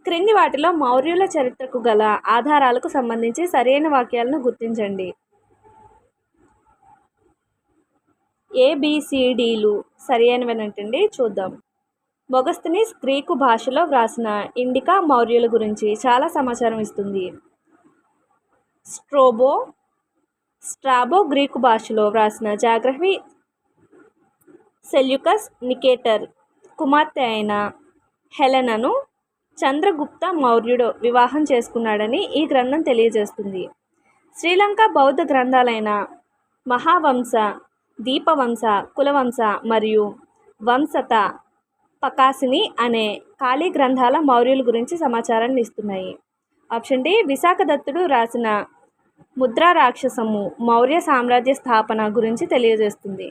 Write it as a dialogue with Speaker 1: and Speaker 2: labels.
Speaker 1: క్రింది వాటిలో మౌర్యుల చరిత్రకు గల ఆధారాలకు సంబంధించి సరైన వాక్యాలను గుర్తించండి. ABCDలు సరైనవేనంటండి. చూద్దాం. మొగస్తనీస్ గ్రీకు భాషలో వ్రాసిన ఇండికా మౌర్యుల గురించి చాలా సమాచారం ఇస్తుంది. స్ట్రాబో గ్రీకు భాషలో వ్రాసిన జాగ్రఫీ సెల్యూకస్ నికేటర్ కుమార్తె అయిన హెలెనాను చంద్రగుప్త మౌర్యుడు వివాహం చేసుకున్నాడని ఈ గ్రంథం తెలియజేస్తుంది. శ్రీలంక బౌద్ధ గ్రంథాలైన మహావంశ, దీపవంశ, కులవంశ మరియు వంశత పకాసిని అనే ఖాళీ గ్రంథాల మౌర్యుల గురించి సమాచారాన్ని ఇస్తున్నాయి. ఆప్షన్ డి విశాఖదత్తుడు రాసిన ముద్రా రాక్షసము మౌర్య సామ్రాజ్య స్థాపన గురించి తెలియజేస్తుంది.